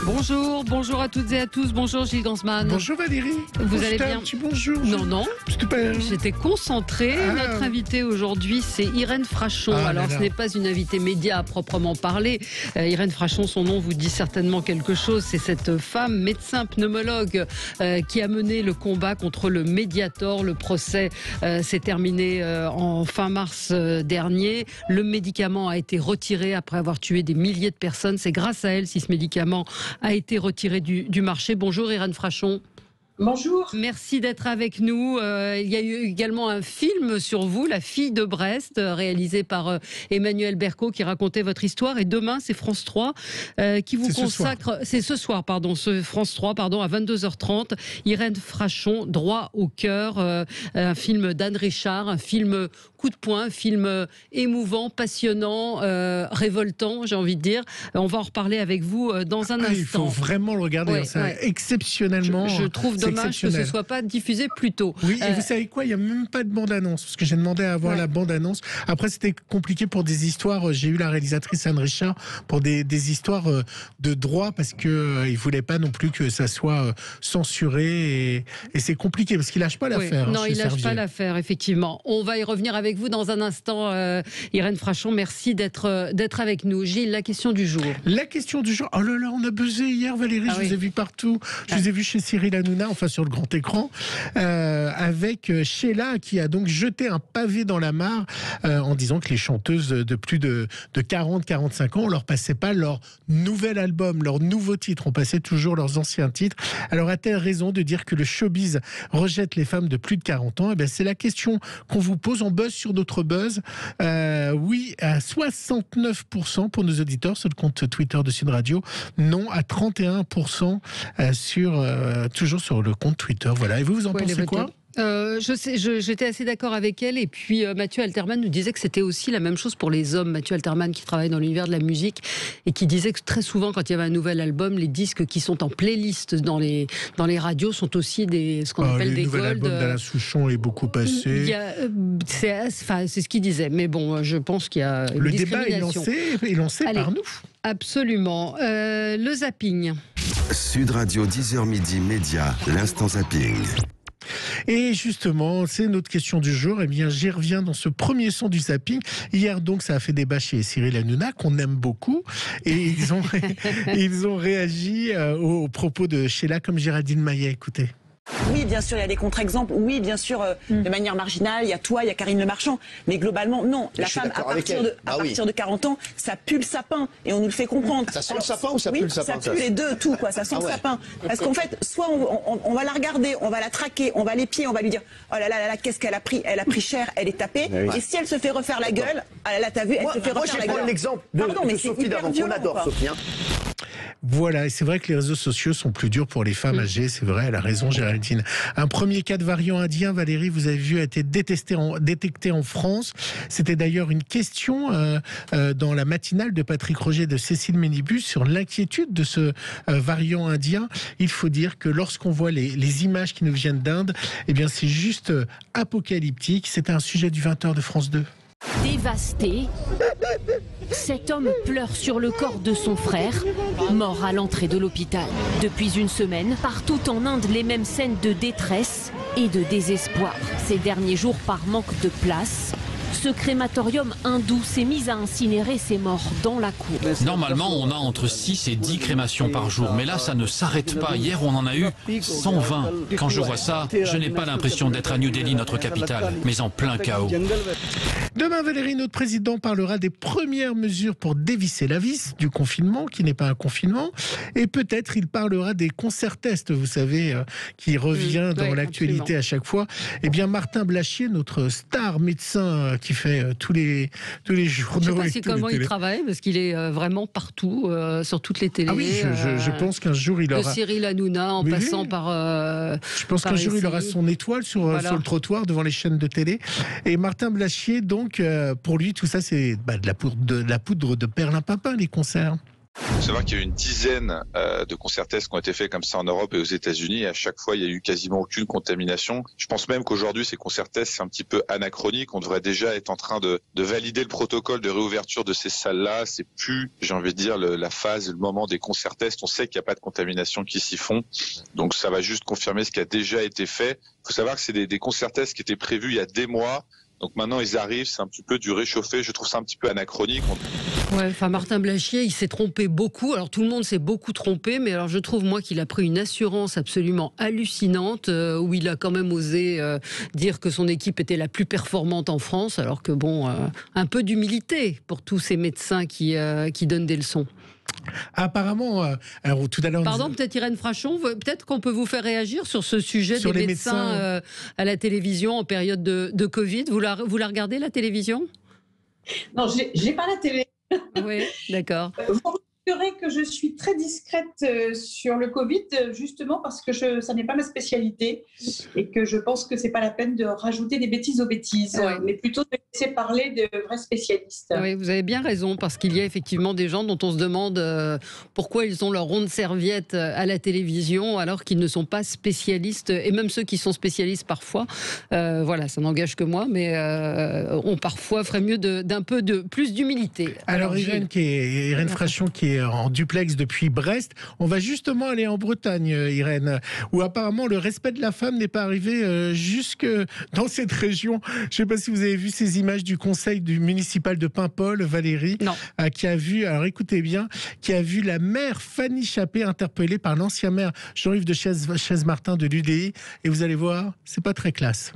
Bonjour à toutes et à tous. Bonjour Gilles Gansman. Bonjour Valérie. Vous allez bien? Un petit bonjour. Non. Pas... J'étais concentrée. Notre invitée aujourd'hui, c'est Irène Frachon. Alors, ce n'est pas une invitée média à proprement parler. Irène Frachon, son nom vous dit certainement quelque chose. C'est cette femme, médecin pneumologue, qui a mené le combat contre le Mediator. Le procès s'est terminé en fin mars dernier. Le médicament a été retiré après avoir tué des milliers de personnes. C'est grâce à elle si ce médicament a été retiré du marché. Bonjour Irène Frachon. Bonjour. Merci d'être avec nous. Il y a eu également un film sur vous, La fille de Brest, réalisé par Emmanuel Berco, qui racontait votre histoire. Et demain, c'est France 3 qui vous consacre... C'est ce soir, France 3, à 22h30. Irène Frachon, Droit au cœur, un film d'Anne Richard, un film coup de poing, un film émouvant, passionnant, révoltant, j'ai envie de dire. On va en reparler avec vous dans un instant. Il faut vraiment le regarder, exceptionnellement. Je trouve dommage que ce ne soit pas diffusé plus tôt. Oui, et vous savez quoi, il n'y a même pas de bande-annonce, parce que j'ai demandé à avoir la bande-annonce. Après, c'était compliqué pour des histoires. J'ai eu la réalisatrice Anne Richard pour des histoires de droit, parce qu'ils ne voulaient pas non plus que ça soit censuré. Et c'est compliqué, parce qu'il ne lâche pas l'affaire. Non, il ne lâche pas l'affaire, effectivement. On va y revenir avec vous dans un instant. Irène Frachon, merci d'être avec nous. Gilles, la question du jour. La question du jour. Oh là là, on a buzzé hier, Valérie, je vous ai vu partout. Je vous ai vu chez Cyril Hanouna, enfin sur le grand écran, avec Sheila qui a donc jeté un pavé dans la mare en disant que les chanteuses de plus de 40-45 ans, on leur passait pas leur nouvel album, leur nouveau titre, on passait toujours leurs anciens titres. Alors a-t-elle raison de dire que le showbiz rejette les femmes de plus de 40 ans? Eh bien, c'est la question qu'on vous pose. On buzz sur notre buzz. Oui, à 69% pour nos auditeurs sur le compte Twitter de Sud Radio. Non, à 31% toujours sur le compte Twitter. Voilà. Et vous en pensez quoi? J'étais assez d'accord avec elle. Et puis Mathieu Alterman nous disait que c'était aussi la même chose pour les hommes. Mathieu Alterman qui travaille dans l'univers de la musique et qui disait que très souvent quand il y avait un nouvel album, les disques qui sont en playlist dans les radios sont aussi ce qu'on appelle des gold. Le nouvel album d'Alain Souchon est beaucoup passé. C'est ce qu'il disait. Mais bon, je pense qu'il y a une discrimination. Le débat est lancé par nous. Absolument. Le zapping. Sud Radio 10h midi Média, l'instant zapping. Et justement, c'est notre question du jour. Eh bien, j'y reviens dans ce premier son du zapping. Hier, donc, ça a fait débat chez Cyril Hanouna, qu'on aime beaucoup. Et ils ont réagi aux propos de Sheila comme Géraldine Maillet. Écoutez. Oui, bien sûr, il y a des contre-exemples. Oui, bien sûr, de manière marginale, il y a toi, il y a Karine Le Marchand. Mais globalement, non. La femme, à partir de 40 ans, ça pue le sapin. Et on nous le fait comprendre. Ça sent le sapin ou ça pue le sapin? Ça pue les deux, tout, quoi. Ça sent le sapin. Parce qu'en fait, soit on va la regarder, on va la traquer, on va l'épier, on va lui dire oh là là, qu'est-ce qu'elle a pris? Elle a pris cher, elle est tapée. Et si elle se fait refaire la gueule, ah là, t'as vu, elle se fait refaire la gueule. Moi, je prends l'exemple de Sophie d'avant, qu'on adore, Sophie. Voilà, et c'est vrai que les réseaux sociaux sont plus durs pour les femmes âgées, c'est vrai, elle a raison Géraldine. Un premier cas de variant indien, Valérie, vous avez vu, a été détecté en France. C'était d'ailleurs une question dans la matinale de Patrick Roger de Cécile Ménibus sur l'inquiétude de ce variant indien. Il faut dire que lorsqu'on voit les images qui nous viennent d'Inde, eh bien c'est juste apocalyptique. C'était un sujet du 20h de France 2. Dévasté, cet homme pleure sur le corps de son frère, mort à l'entrée de l'hôpital. Depuis une semaine, partout en Inde, les mêmes scènes de détresse et de désespoir. Ces derniers jours, par manque de place, ce crématorium hindou s'est mis à incinérer ses morts dans la cour. Normalement, on a entre 6 et 10 crémations par jour. Mais là, ça ne s'arrête pas. Hier, on en a eu 120. Quand je vois ça, je n'ai pas l'impression d'être à New Delhi, notre capitale, mais en plein chaos. Demain, Valérie, notre président parlera des premières mesures pour dévisser la vis du confinement, qui n'est pas un confinement. Et peut-être il parlera des concerts tests, vous savez, qui revient dans l'actualité à chaque fois. Eh bien, Martin Blachier, notre star médecin qui fait tous les journaux. Je ne sais pas comment il travaille, parce qu'il est vraiment partout, sur toutes les télés. Ah oui, je pense qu'un jour il aura... De Cyril Hanouna en passant par... je pense qu'un jour il aura son étoile sur le trottoir devant les chaînes de télé. Et Martin Blachier, donc, pour lui, tout ça, c'est de la poudre de perlimpinpin, les concerts. Il faut savoir qu'il y a eu une dizaine de concerts-tests qui ont été faits comme ça en Europe et aux États-Unis. Et à chaque fois, il y a eu quasiment aucune contamination. Je pense même qu'aujourd'hui, ces concerts-tests, c'est un petit peu anachronique. On devrait déjà être en train de valider le protocole de réouverture de ces salles-là. C'est plus, j'ai envie de dire, la phase, le moment des concerts-tests. On sait qu'il n'y a pas de contamination qui s'y font. Donc ça va juste confirmer ce qui a déjà été fait. Il faut savoir que c'est des concerts-tests qui étaient prévus il y a des mois. Donc maintenant, ils arrivent, c'est un petit peu du réchauffé. Je trouve ça un petit peu anachronique. Ouais, enfin Martin Blachier, il s'est trompé beaucoup. Alors tout le monde s'est beaucoup trompé, mais alors je trouve moi qu'il a pris une assurance absolument hallucinante où il a quand même osé dire que son équipe était la plus performante en France, alors que bon, un peu d'humilité pour tous ces médecins qui donnent des leçons. Apparemment, alors tout à l'heure. Pardon, peut-être Irène Frachon, peut-être qu'on peut vous faire réagir sur ce sujet sur des médecins à la télévision en période de Covid. Vous la regardez la télévision? Non, j'ai pas la télé. Oui, d'accord. Vous remarquerez que je suis très discrète sur le Covid, justement parce que ça n'est pas ma spécialité et que je pense que c'est pas la peine de rajouter des bêtises aux bêtises, mais plutôt de laisser parler de vrais spécialistes. Oui, vous avez bien raison, parce qu'il y a effectivement des gens dont on se demande pourquoi ils ont leur ronde serviette à la télévision alors qu'ils ne sont pas spécialistes, et même ceux qui sont spécialistes parfois, voilà, ça n'engage que moi, mais on parfois ferait mieux d'un peu plus d'humilité. Alors Irène Frachon qui est en duplex depuis Brest, on va justement aller en Bretagne, Irène, où apparemment le respect de la femme n'est pas arrivé jusque dans cette région. Je ne sais pas si vous avez vu ces images du conseil municipal de Paimpol, Valérie, qui a vu, alors écoutez bien, qui a vu la maire Fanny Chappé interpellée par l'ancien maire Jean-Yves de Chaise-Martin de l'UDI, et vous allez voir, c'est pas très classe.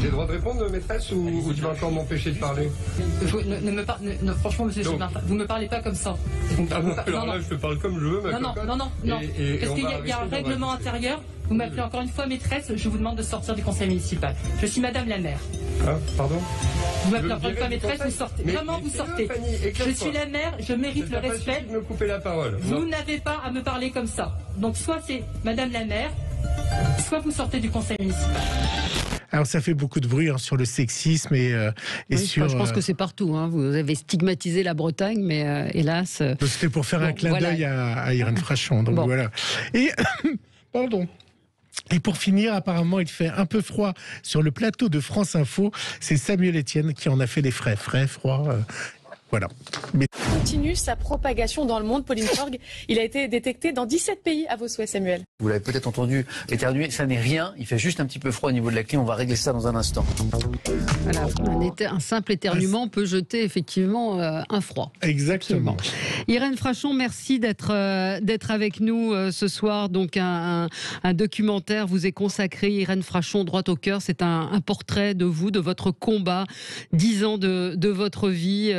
J'ai le droit de répondre, maîtresse, ou tu vas encore m'empêcher de parler? Franchement, monsieur Martin, vous ne me parlez pas comme ça. Alors là, je te parle comme je veux, ma cocotte. Non. Parce qu'il y a un règlement intérieur. Vous m'appelez encore une fois maîtresse, je vous demande de sortir du conseil municipal. Je suis madame la maire. Ah, pardon? Vous m'appelez encore une fois maîtresse, vous sortez. Vraiment, vous sortez. Je suis la maire, je mérite le respect. De me couper la parole. Vous n'avez pas à me parler comme ça. Donc, soit c'est madame la maire, soit vous sortez du conseil municipal. Alors ça fait beaucoup de bruit sur le sexisme et sur. Je pense que c'est partout. Vous avez stigmatisé la Bretagne, mais hélas. C'était pour faire un clin d'œil à Irène Frachon. Donc voilà. Et pardon. Et pour finir, apparemment, il fait un peu froid sur le plateau de France Info. C'est Samuel Etienne qui en a fait des frais, froid. Voilà. Continue sa propagation dans le monde. Pauline Sorgue, il a été détecté dans 17 pays à vos souhaits, Samuel. Vous l'avez peut-être entendu éternuer, ça n'est rien. Il fait juste un petit peu froid au niveau de la clé. On va régler ça dans un instant. Voilà, un simple éternuement peut jeter effectivement un froid. Exactement. Irène Frachon, merci d'être avec nous ce soir. Donc un documentaire vous est consacré. Irène Frachon, droit au cœur. C'est un portrait de vous, de votre combat. 10 ans de votre vie,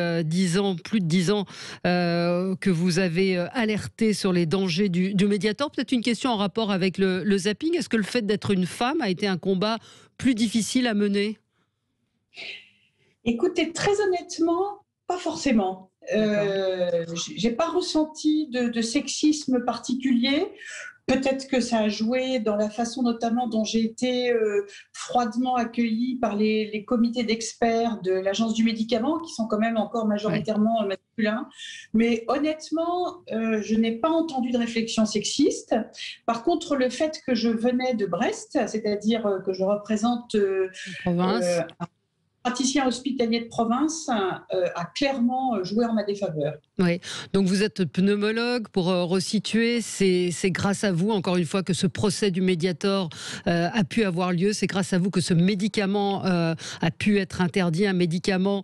plus de 10 ans que vous avez alerté sur les dangers du Mediator. Peut-être une question en rapport avec le zapping. Est-ce que le fait d'être une femme a été un combat plus difficile à mener? Écoutez, très honnêtement, pas forcément. J'ai pas ressenti de sexisme particulier. Peut-être que ça a joué dans la façon notamment dont j'ai été froidement accueillie par les comités d'experts de l'Agence du médicament, qui sont quand même encore majoritairement masculins. Mais honnêtement, je n'ai pas entendu de réflexion sexiste. Par contre, le fait que je venais de Brest, c'est-à-dire que je représente un praticien hospitalier de province, a clairement joué en ma défaveur. Oui, donc vous êtes pneumologue, pour resituer, c'est grâce à vous, encore une fois, que ce procès du Mediator a pu avoir lieu, c'est grâce à vous que ce médicament a pu être interdit, un médicament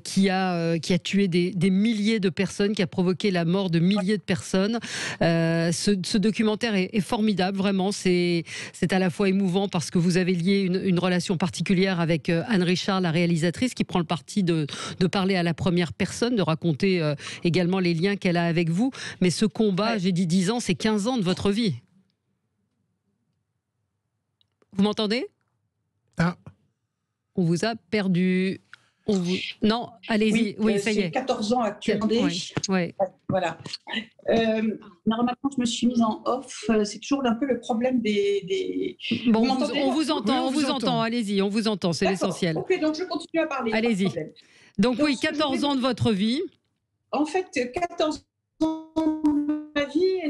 qui a tué des milliers de personnes, qui a provoqué la mort de milliers de personnes. Ce documentaire est formidable, vraiment, c'est à la fois émouvant parce que vous avez lié une relation particulière avec Anne Richard, la réalisatrice, qui prend le parti de parler à la première personne, de raconter également les liens qu'elle a avec vous. Mais ce combat, j'ai dit 10 ans, c'est 15 ans de votre vie. Vous m'entendez? On vous a perdu. Non, allez-y. Oui, ça y est. J'ai 14 ans actuellement. Oui. Voilà. Normalement, je me suis mise en off. C'est toujours un peu le problème des... Bon, on vous entend. Allez-y, on vous entend, c'est l'essentiel. Ok, donc je continue à parler. Allez-y. Donc oui, 14 ans de votre vie. En fait, 14 ans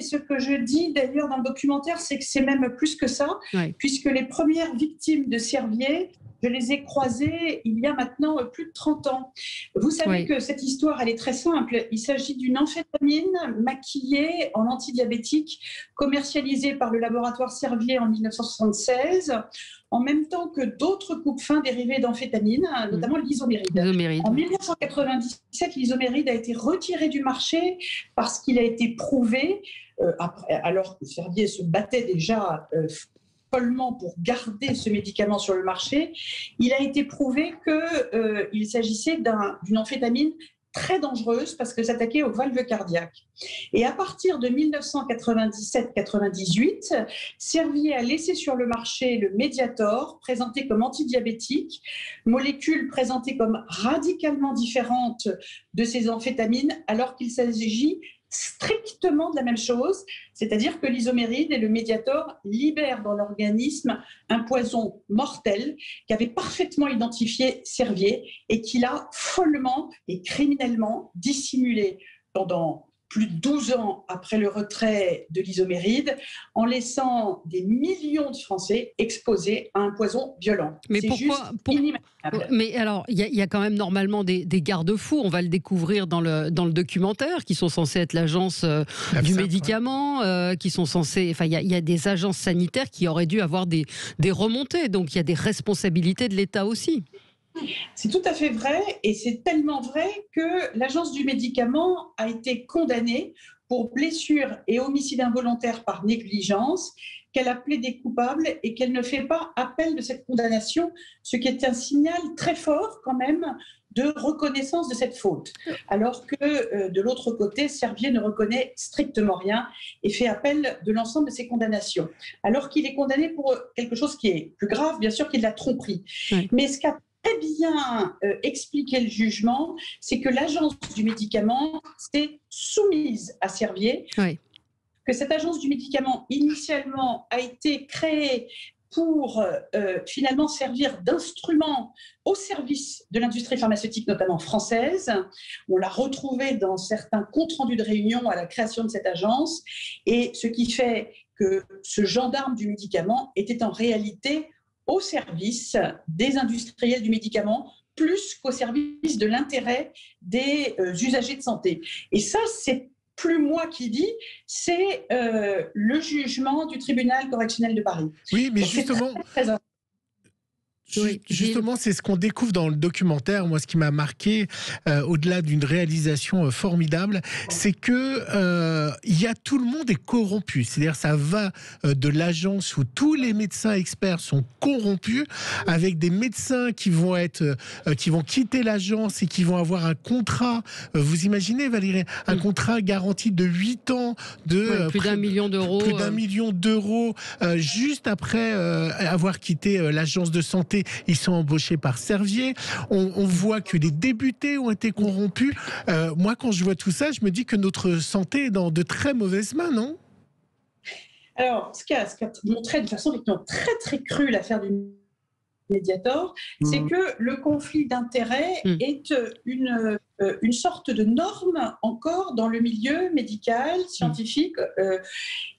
ce que je dis d'ailleurs dans le documentaire, c'est que c'est même plus que ça, puisque les premières victimes de Servier, je les ai croisées il y a maintenant plus de 30 ans. Vous savez que cette histoire, elle est très simple. Il s'agit d'une amphétamine maquillée en antidiabétique, commercialisée par le laboratoire Servier en 1976, en même temps que d'autres coupes-fins dérivées d'amphétamine, notamment l'isoméride. En 1997, l'isoméride a été retiré du marché parce qu'il a été prouvé, alors que Servier se battait déjà follement pour garder ce médicament sur le marché, il a été prouvé qu'il s'agissait d'une amphétamine très dangereuse parce que s'attaquait aux valves cardiaques. Et à partir de 1997-98, Servier a laissé sur le marché le Mediator, présenté comme antidiabétique, molécule présentée comme radicalement différente de ces amphétamines, alors qu'il s'agit strictement de la même chose, c'est-à-dire que l'isoméride et le Mediator libèrent dans l'organisme un poison mortel qu'avait parfaitement identifié Servier et qu'il a follement et criminellement dissimulé pendant plus de 12 ans après le retrait de l'isoméride, en laissant des millions de Français exposés à un poison violent. Mais pourquoi Mais alors, il y a quand même normalement des garde-fous, on va le découvrir dans le documentaire, qui sont censés être l'agence du médicament, qui sont censés... Enfin, il y a des agences sanitaires qui auraient dû avoir des remontées, donc il y a des responsabilités de l'État aussi. C'est tout à fait vrai, et c'est tellement vrai que l'Agence du médicament a été condamnée pour blessure et homicide involontaire par négligence, qu'elle a plaidé coupable et qu'elle ne fait pas appel de cette condamnation, ce qui est un signal très fort quand même de reconnaissance de cette faute. Alors que de l'autre côté, Servier ne reconnaît strictement rien et fait appel de l'ensemble de ses condamnations. Alors qu'il est condamné pour quelque chose qui est plus grave, bien sûr, qui est de la tromperie. Mais ce qu'a très bien expliqué le jugement, c'est que l'agence du médicament s'est soumise à Servier, que cette agence du médicament initialement a été créée pour finalement servir d'instrument au service de l'industrie pharmaceutique, notamment française. On l'a retrouvé dans certains comptes rendus de réunion à la création de cette agence, et ce qui fait que ce gendarme du médicament était en réalité au service des industriels du médicament, plus qu'au service de l'intérêt des usagers de santé. Et ça, c'est plus moi qui dis, c'est le jugement du tribunal correctionnel de Paris. Oui, mais donc, justement... Justement, c'est ce qu'on découvre dans le documentaire. Moi, ce qui m'a marqué, au-delà d'une réalisation formidable, c'est que tout le monde est corrompu. C'est-à-dire, ça va de l'agence où tous les médecins experts sont corrompus, avec des médecins qui vont quitter l'agence et qui vont avoir un contrat. Vous imaginez, Valérie, un contrat garanti de 8 ans de plus d'1 million d'euros. Plus d'1 million d'euros, juste après avoir quitté l'agence de santé. Ils sont embauchés par Servier. On voit que les députés ont été corrompus. Moi, quand je vois tout ça, je me dis que notre santé est dans de très mauvaises mains, non ? Alors, ce qui a montré de façon très très crue l'affaire du Mediator, c'est que le conflit d'intérêts est une sorte de norme encore dans le milieu médical, scientifique,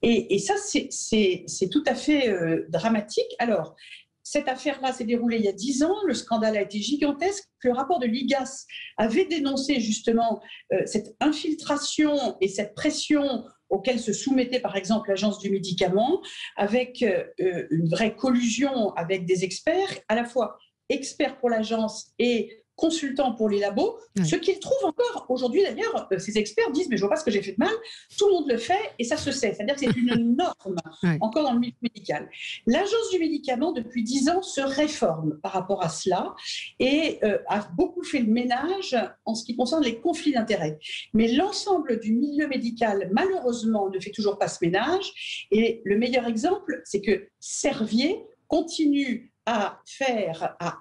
et ça c'est tout à fait dramatique. Alors, cette affaire-là s'est déroulée il y a 10 ans, le scandale a été gigantesque, le rapport de l'IGAS avait dénoncé justement cette infiltration et cette pression auquel se soumettait par exemple l'agence du médicament, avec une vraie collusion avec des experts, à la fois experts pour l'agence et consultants pour les labos, ce qu'ils trouvent encore aujourd'hui d'ailleurs, ces experts disent mais je vois pas ce que j'ai fait de mal, tout le monde le fait et ça se sait, c'est-à-dire que c'est une norme encore dans le milieu médical. L'agence du médicament depuis 10 ans se réforme par rapport à cela et a beaucoup fait le ménage en ce qui concerne les conflits d'intérêts. Mais l'ensemble du milieu médical malheureusement ne fait toujours pas ce ménage, et le meilleur exemple c'est que Servier continue à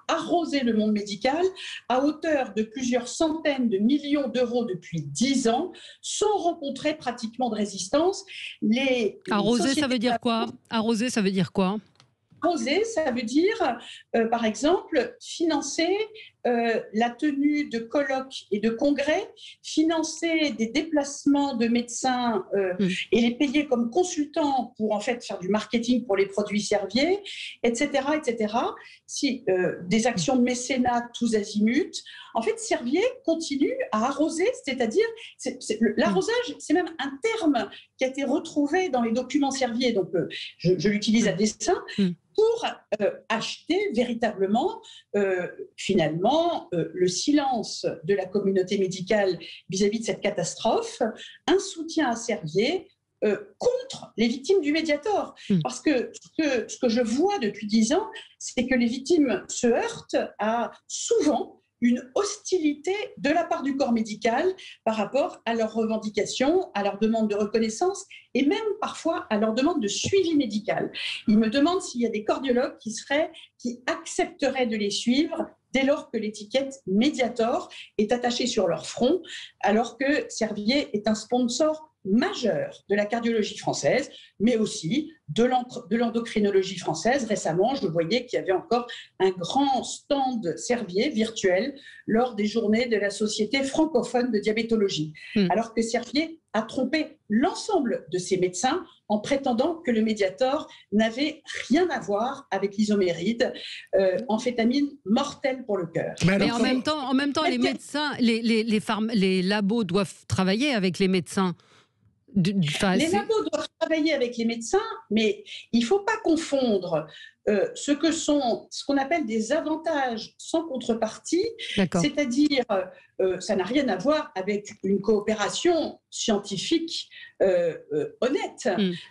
arroser le monde médical à hauteur de plusieurs centaines de millions d'euros depuis 10 ans, sans rencontrer pratiquement de résistance. Arroser, ça veut dire quoi ? Arroser, ça veut dire quoi ? Arroser, ça veut dire, par exemple, financer la tenue de colloques et de congrès, financer des déplacements de médecins et les payer comme consultants pour en fait faire du marketing pour les produits Servier, etc., etc. Des actions de mécénat tous azimuts. En fait, Servier continue à arroser, c'est-à-dire l'arrosage, c'est même un terme qui a été retrouvé dans les documents Servier, donc je l'utilise à dessein, pour acheter véritablement, finalement, le silence de la communauté médicale vis-à-vis de cette catastrophe, un soutien à Servier contre les victimes du Mediator. Parce que ce que je vois depuis 10 ans, c'est que les victimes se heurtent à souvent une hostilité de la part du corps médical par rapport à leurs revendications, à leurs demandes de reconnaissance et même parfois à leurs demandes de suivi médical. Ils me demandent s'il y a des cardiologues qui accepteraient de les suivre dès lors que l'étiquette Mediator est attachée sur leur front, alors que Servier est un sponsor majeur de la cardiologie française, mais aussi de l'endocrinologie française. Récemment, je voyais qu'il y avait encore un grand stand Servier virtuel lors des journées de la Société francophone de diabétologie, alors que Servier a trompé l'ensemble de ses médecins en prétendant que le Mediator n'avait rien à voir avec l'isoméride, amphétamine mortelle pour le cœur. Mais en même temps, les médecins, les labos doivent travailler avec les médecins. Les labos doivent travailler avec les médecins, mais il ne faut pas confondre ce qu'on appelle des avantages sans contrepartie, c'est-à-dire ça n'a rien à voir avec une coopération scientifique honnête.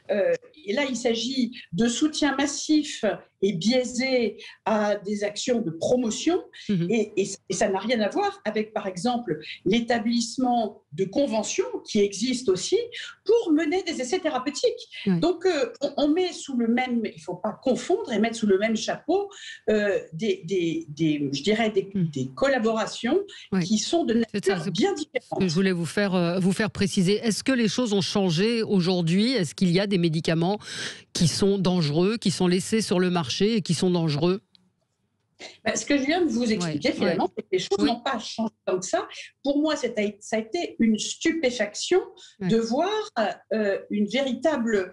Et là, il s'agit de soutien massif et biaisé à des actions de promotion, et ça n'a rien à voir avec, par exemple, l'établissement de conventions qui existent aussi pour mener des essais thérapeutiques. Donc, on met sous le même, il ne faut pas confondre et mettre sous le même chapeau des collaborations qui sont de nature bien différente. Que je voulais vous faire préciser. Est-ce que les choses ont changé aujourd'hui? Est-ce qu'il y a des médicaments qui sont dangereux, qui sont laissés sur le marché et qui sont dangereux? Ce que je viens de vous expliquer, finalement, c'est que les choses n'ont pas changé tant que ça. Pour moi, ça a été une stupéfaction de voir une véritable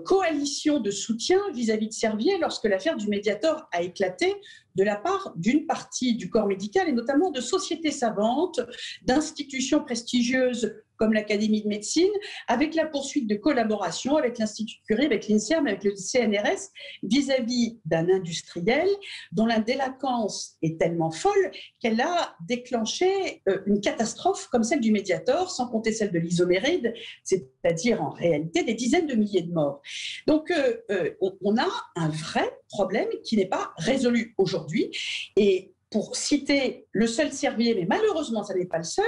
coalition de soutien vis-à-vis de Servier lorsque l'affaire du Mediator a éclaté de la part d'une partie du corps médical et notamment de sociétés savantes, d'institutions prestigieuses comme l'Académie de médecine, avec la poursuite de collaboration avec l'Institut Curie, avec l'INSERM, avec le CNRS, vis-à-vis d'un industriel dont la délinquance est tellement folle qu'elle a déclenché une catastrophe comme celle du Mediator, sans compter celle de l'isoméride, c'est-à-dire en réalité des dizaines de milliers de morts. Donc on a un vrai problème qui n'est pas résolu aujourd'hui. Et pour citer le seul Servier, mais malheureusement, ça n'est pas le seul,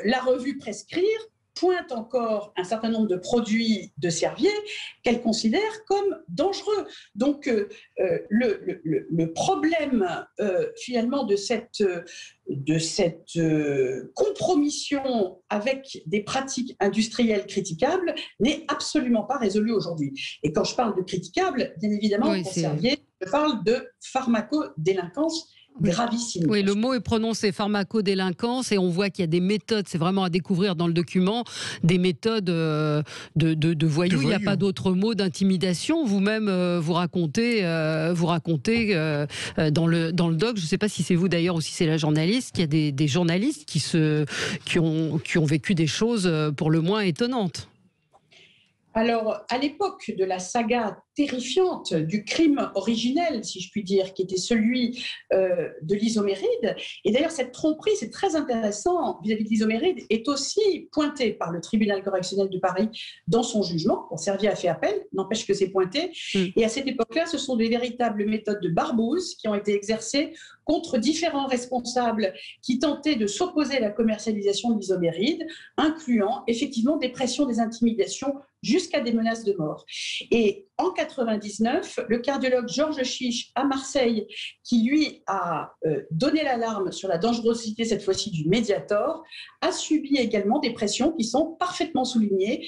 la revue Prescrire pointe encore un certain nombre de produits de Servier qu'elle considère comme dangereux. Donc, le problème, finalement, de cette compromission avec des pratiques industrielles critiquables n'est absolument pas résolu aujourd'hui. Et quand je parle de critiquable, bien évidemment, pour Servier, je parle de pharmacodélinquance gravissime. Oui, le mot est prononcé, pharmacodélinquance, et on voit qu'il y a des méthodes, c'est vraiment à découvrir dans le document, des méthodes de voyous. Il n'y a pas d'autre mot, d'intimidation. Vous-même, vous racontez dans le doc, je ne sais pas si c'est vous d'ailleurs ou si c'est la journaliste, qu'il y a des journalistes qui ont vécu des choses pour le moins étonnantes. Alors, à l'époque de la saga terrifiante du crime originel, si je puis dire, qui était celui de l'isoméride, et d'ailleurs cette tromperie, c'est très intéressant vis-à-vis de l'isoméride, est aussi pointée par le tribunal correctionnel de Paris dans son jugement. Servier a fait appel, n'empêche que c'est pointé. Et à cette époque-là, ce sont des véritables méthodes de barbouze qui ont été exercées contre différents responsables qui tentaient de s'opposer à la commercialisation de l'isoméride, incluant effectivement des pressions, des intimidations jusqu'à des menaces de mort. Et en 99, le cardiologue Georges Chiche à Marseille, qui lui a donné l'alarme sur la dangerosité cette fois-ci du Mediator, a subi également des pressions qui sont parfaitement soulignées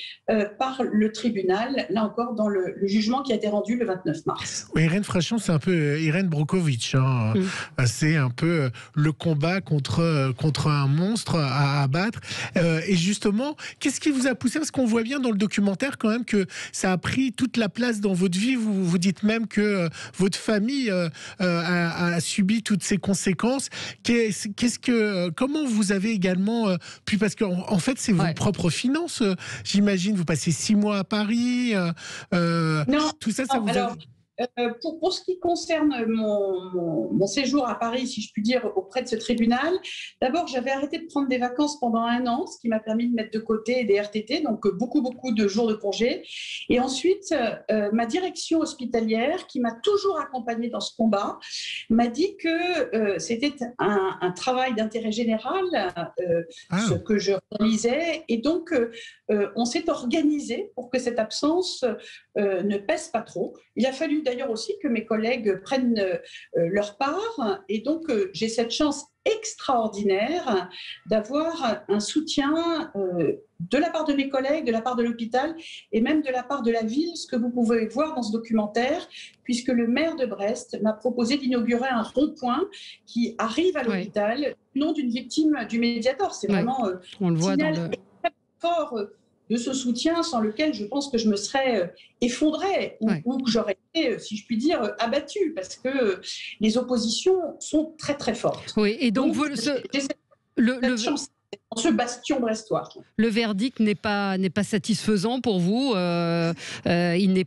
par le tribunal, là encore dans le jugement qui a été rendu le 29 mars. Oui, Irène Frachon, c'est un peu Irène Brokovich. Hein. C'est un peu le combat contre un monstre à abattre. Et justement, qu'est-ce qui vous a poussé? Parce qu'on voit bien dans le documentaire quand même que ça a pris toute la place dans votre vie. Vous dites même que votre famille a subi toutes ces conséquences. Comment vous avez également pu, parce qu'en fait c'est vos propres finances, j'imagine. Vous passez 6 mois à Paris. Non, tout ça, vous alors, pour ce qui concerne mon séjour à Paris, si je puis dire, auprès de ce tribunal, d'abord, j'avais arrêté de prendre des vacances pendant 1 an, ce qui m'a permis de mettre de côté des RTT, donc beaucoup de jours de congé. Et ensuite, ma direction hospitalière, qui m'a toujours accompagnée dans ce combat, m'a dit que c'était un travail d'intérêt général, ce que je réalisais. Et donc, on s'est organisé pour que cette absence ne pèse pas trop. Il a fallu d'ailleurs aussi que mes collègues prennent leur part. Et donc, j'ai cette chance extraordinaire d'avoir un soutien de la part de mes collègues, de la part de l'hôpital et même de la part de la ville, ce que vous pouvez voir dans ce documentaire, puisque le maire de Brest m'a proposé d'inaugurer un rond-point qui arrive à l'hôpital, non d'une victime du Mediator. C'est vraiment on le voit signal très fort de ce soutien sans lequel je pense que je me serais effondrée ou que j'aurais été, si je puis dire, abattue, parce que les oppositions sont très très fortes. Oui, et donc cette chance dans ce bastion brestois. Le verdict n'est pas satisfaisant pour vous. Il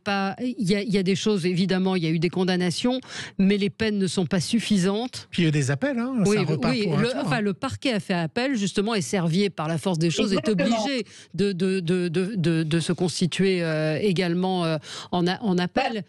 y a des choses, évidemment, il y a eu des condamnations, mais les peines ne sont pas suffisantes. Puis il y a des appels, hein, ça repart pour un tour. Le parquet a fait appel, justement, et Servier, par la force des choses, est obligé de se constituer également en appel.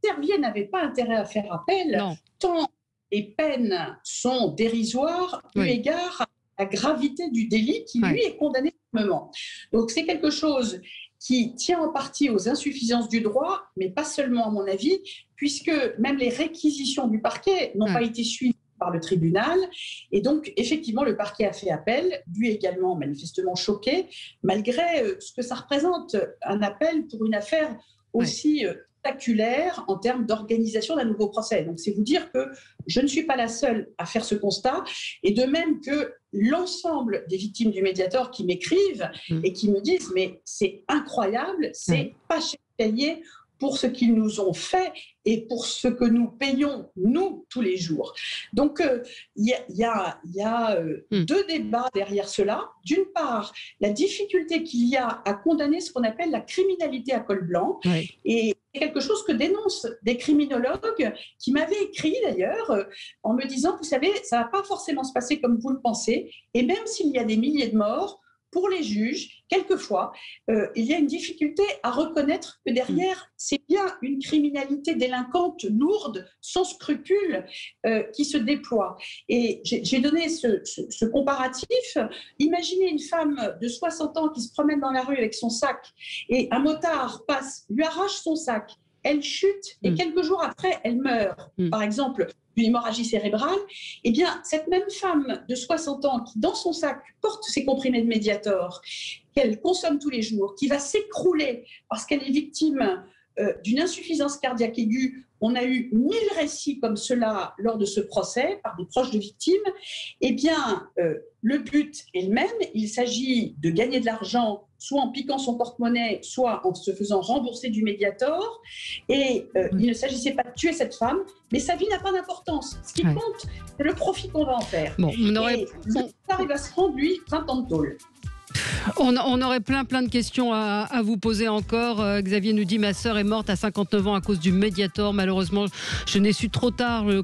Servier n'avait pas intérêt à faire appel, tant les peines sont dérisoires eu égard à la gravité du délit qui, lui, est condamné fermement. Donc, c'est quelque chose qui tient en partie aux insuffisances du droit, mais pas seulement, à mon avis, puisque même les réquisitions du parquet n'ont pas été suivies par le tribunal. Et donc, effectivement, le parquet a fait appel, lui également manifestement choqué, malgré ce que ça représente, un appel pour une affaire aussi spectaculaire en termes d'organisation d'un nouveau procès. Donc, c'est vous dire que je ne suis pas la seule à faire ce constat, et de même que l'ensemble des victimes du Mediator qui m'écrivent et qui me disent « mais c'est incroyable, c'est pas cher payé pour ce qu'ils nous ont fait et pour ce que nous payons, nous, tous les jours. » Donc, il y a deux débats derrière cela. D'une part, la difficulté qu'il y a à condamner ce qu'on appelle la criminalité à col blanc. Et c'est quelque chose que dénoncent des criminologues qui m'avaient écrit d'ailleurs en me disant « vous savez, ça ne va pas forcément se passer comme vous le pensez, et même s'il y a des milliers de morts, pour les juges, quelquefois, il y a une difficulté à reconnaître que derrière, c'est bien une criminalité délinquante lourde, sans scrupules, qui se déploie. Et j'ai donné ce comparatif. Imaginez une femme de 60 ans qui se promène dans la rue avec son sac et un motard passe, lui arrache son sac, elle chute et quelques jours après, elle meurt. Par exemple, d'une hémorragie cérébrale, eh bien, cette même femme de 60 ans qui, dans son sac, porte ses comprimés de Mediator, qu'elle consomme tous les jours, qui va s'écrouler parce qu'elle est victime d'une insuffisance cardiaque aiguë. On a eu 1000 récits comme cela lors de ce procès par des proches de victimes. Eh bien, le but est le même. Il s'agit de gagner de l'argent, soit en piquant son porte-monnaie, soit en se faisant rembourser du Mediator. Et il ne s'agissait pas de tuer cette femme, mais sa vie n'a pas d'importance. Ce qui compte, c'est le profit qu'on va en faire. Bon, il va se rendre, lui, 20 ans de tôle. On aurait plein de questions à vous poser encore. Xavier nous dit: ma sœur est morte à 59 ans à cause du Mediator. Malheureusement, je n'ai su trop tard le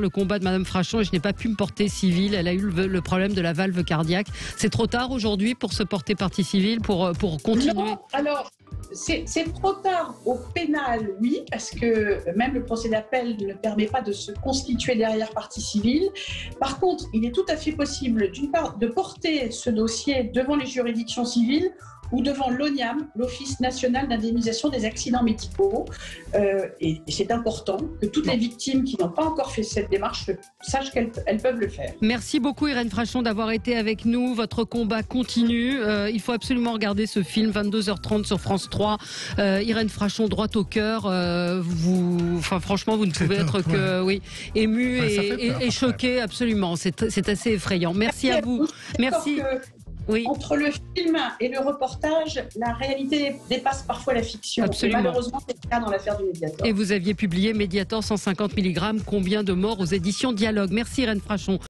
combat de Madame Frachon et je n'ai pas pu me porter civile. Elle a eu le problème de la valve cardiaque. C'est trop tard aujourd'hui pour se porter partie civile, pour continuer? Non, alors c'est trop tard au pénal, oui, parce que même le procès d'appel ne permet pas de se constituer derrière partie civile. Par contre, il est tout à fait possible, d'une part, de porter ce dossier devant les juridictions civiles ou devant l'ONIAM, l'Office national d'indemnisation des accidents médicaux. Et c'est important que toutes les victimes qui n'ont pas encore fait cette démarche sachent qu'elles peuvent le faire. Merci beaucoup Irène Frachon d'avoir été avec nous. Votre combat continue. Il faut absolument regarder ce film, 22h30 sur France 3. Irène Frachon, droit au cœur. Franchement, vous ne pouvez être que ému et choqué, absolument. C'est assez effrayant. Merci à vous. Merci. Oui. Entre le film et le reportage, la réalité dépasse parfois la fiction. Absolument. Et malheureusement, c'est le cas dans l'affaire du Mediator. Et vous aviez publié Mediator 150 mg, combien de morts aux éditions Dialogue. Merci Irène Frachon.